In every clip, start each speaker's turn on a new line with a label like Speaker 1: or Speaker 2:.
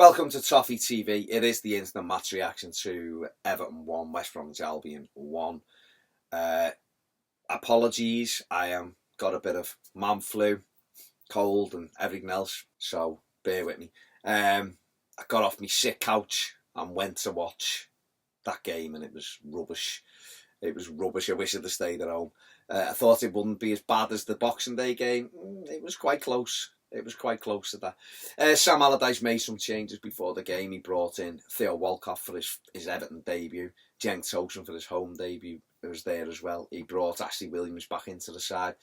Speaker 1: Welcome to Toffee TV. It is the instant match reaction to Everton 1, West Bromwich Albion 1. Apologies, I got a bit of man flu, cold and everything else, so bear with me. I got off my sick couch and went to watch that game and it was rubbish. It was rubbish. I wish I'd have stayed at home. I thought it wouldn't be as bad as the Boxing Day game. It was quite close. It was quite close to that. Sam Allardyce made some changes before the game. He brought in Theo Walcott for his Everton debut. Cenk Tosun for his home debut was there as well. He brought Ashley Williams back into the side.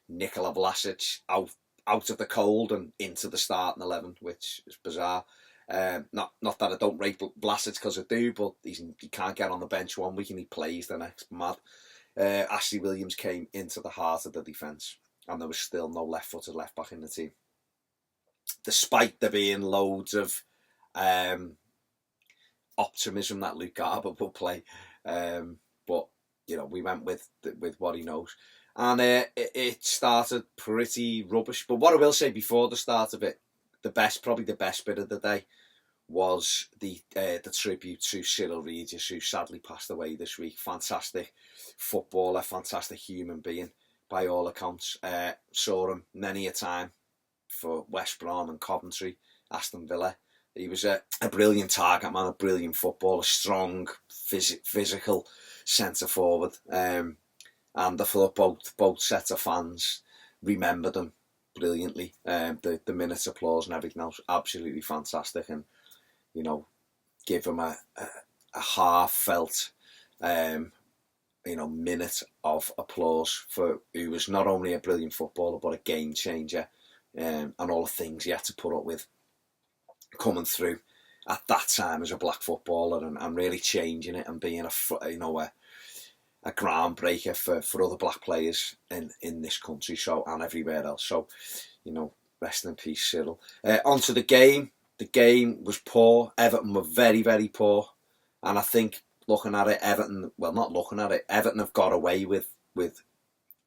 Speaker 1: Nikola Vlasic out of the cold and into the starting 11, which is bizarre. Not that I don't rate Vlasic because I do, but he can't get on the bench one week and he plays the next. Mad. Ashley Williams came into the heart of the defence and there was still no left-footed left-back in the team. Despite there being loads of optimism that Luke Garber will play. But, you know, we went with what he knows. And it started pretty rubbish. But what I will say before the start of it, probably the best bit of the day was the tribute to Cyril Regis, who sadly passed away this week. Fantastic footballer, fantastic human being by all accounts. Saw him many a time for West Brom and Coventry, Aston Villa. He was a brilliant target man, a brilliant footballer, strong, physical centre forward. And I thought both sets of fans remembered him brilliantly. The minutes applause and everything else, absolutely fantastic. And, you know, give him a heartfelt, minute of applause for who was not only a brilliant footballer but a game changer. And all the things he had to put up with coming through at that time as a black footballer and really changing it and being a groundbreaker for other black players in this country and everywhere else. So, you know, rest in peace, Cyril. Onto the game. The game was poor. Everton were very, very poor. And I think looking at it, Everton have got away with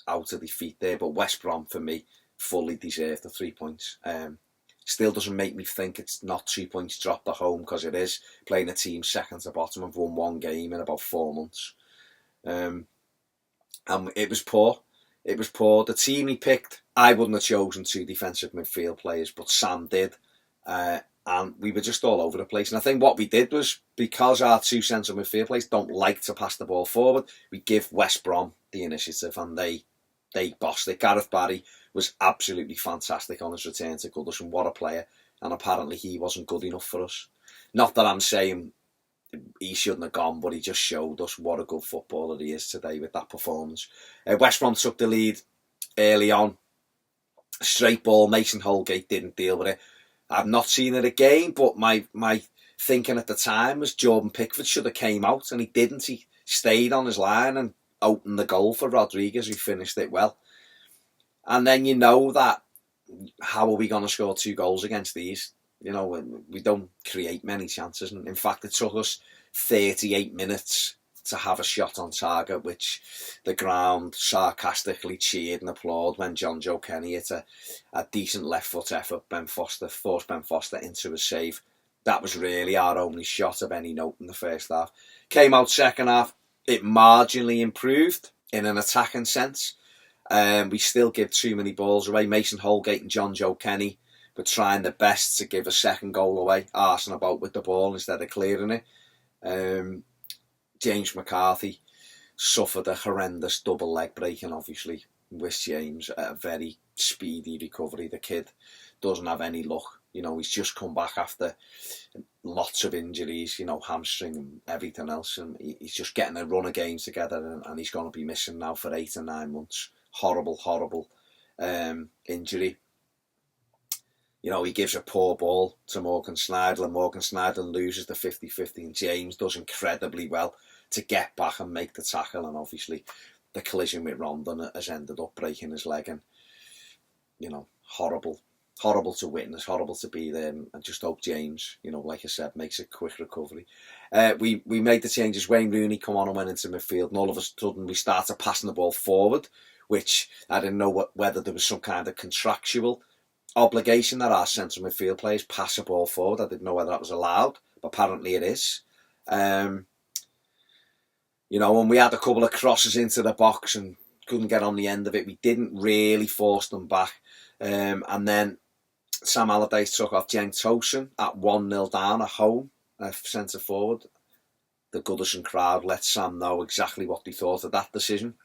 Speaker 1: out of defeat there. But West Brom, for me, fully deserved the 3 points. Still doesn't make me think it's not 2 points dropped at home, because it is. Playing a team second to bottom, have won one game in about 4 months. And it was poor. It was poor. The team he picked, I wouldn't have chosen 2 defensive midfield players, but Sam did. And we were just all over the place. And I think what we did was, because our 2 central midfield players don't like to pass the ball forward, we give West Brom the initiative and they bossed it. Gareth Barry was absolutely fantastic on his return to Goodison. What a player. And apparently he wasn't good enough for us. Not that I'm saying he shouldn't have gone, but he just showed us what a good footballer he is today with that performance. West Brom took the lead early on. Straight ball, Mason Holgate didn't deal with it. I've not seen it again, but my thinking at the time was Jordan Pickford should have came out, and he didn't. He stayed on his line and opened the goal for Rodriguez, who finished it well. And then you know that, how are we going to score 2 goals against these? You know, we don't create many chances. And in fact, it took us 38 minutes to have a shot on target, which the ground sarcastically cheered and applauded when John Joe Kenny hit a decent left foot effort. Forced Ben Foster into a save. That was really our only shot of any note in the first half. Came out second half, it marginally improved in an attacking sense. We still give too many balls away. Mason Holgate and John Joe Kenny were trying their best to give a second goal away, arsing about with the ball instead of clearing it. James McCarthy suffered a horrendous double leg break, and obviously wish James a very speedy recovery. The kid doesn't have any luck. You know, he's just come back after lots of injuries, you know, hamstring and everything else, and he's just getting a run of games together, and he's going to be missing now for 8 or 9 months. Horrible injury. You know, he gives a poor ball to Morgan Schneider, and Morgan Schneider loses the 50-50, and James does incredibly well to get back and make the tackle, and obviously the collision with Rondon has ended up breaking his leg, and, you know, horrible to witness, horrible to be there, and just hope James, you know, like I said, makes a quick recovery. We made the changes. Wayne Rooney come on and went into midfield, and all of a sudden we started passing the ball forward, which I didn't know whether there was some kind of contractual obligation that our central midfield players pass the ball forward. I didn't know whether that was allowed, but apparently it is. When we had a couple of crosses into the box and couldn't get on the end of it, we didn't really force them back. And then Sam Allardyce took off Cenk Tosun at 1-0 down at home, centre forward. The Goodison crowd let Sam know exactly what they thought of that decision.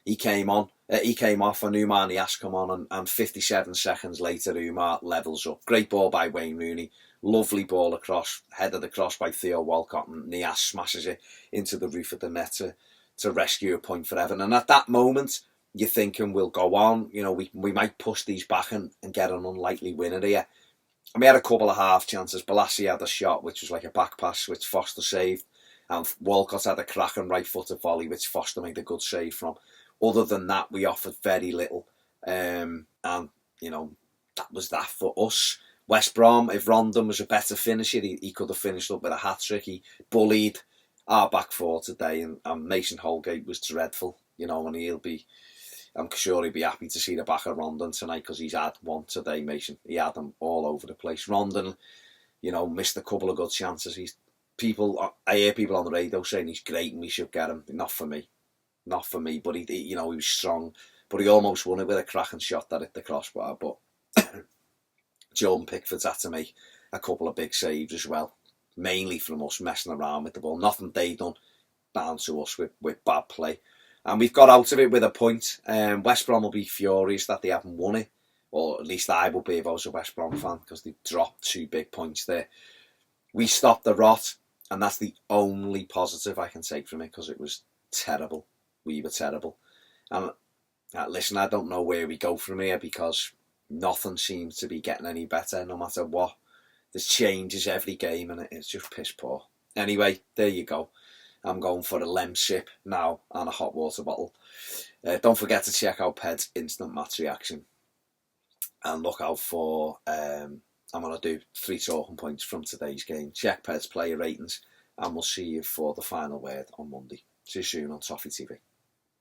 Speaker 1: He came off and Niasse come on, and 57 seconds later Umar levels up. Great ball by Wayne Rooney. Lovely ball across, headed across by Theo Walcott, and Niasse smashes it into the roof of the net to rescue a point for Everton. And at that moment, you're thinking we'll go on. We might push these back and get an unlikely winner here. And we had a couple of half chances. Balassi had a shot, which was like a back pass, which Foster saved. And Walcott had a cracking right-footed volley, which Foster made a good save from. Other than that, we offered very little. And, that was that for us. West Brom, if Rondon was a better finisher, he could have finished up with a hat-trick. He bullied our back four today, and Mason Holgate was dreadful, and I'm sure he'll be happy to see the back of Rondon tonight, because he's had one today, Mason. He had them all over the place. Rondon, missed a couple of good chances. I hear people on the radio saying he's great and we should get him. Not for me, but he was strong, but he almost won it with a cracking shot that hit the crossbar. But Jordan Pickford's had to make a couple of big saves as well, mainly from us messing around with the ball. Nothing they done, down to us with bad play. And we've got out of it with a point. West Brom will be furious that they haven't won it, or at least I will be if I was a West Brom fan, because they dropped 2 big points there. We stopped the rot, and that's the only positive I can take from it, because it was terrible. We were terrible. And listen, I don't know where we go from here, because nothing seems to be getting any better, no matter what. There's changes every game, and it's just piss poor. Anyway, there you go. I'm going for a lem sip now and a hot water bottle. Don't forget to check out Ped's instant match reaction, and look out for I'm going to do 3 talking points from today's game. Check Ped's player ratings, and we'll see you for the final word on Monday. See you soon on Toffee TV.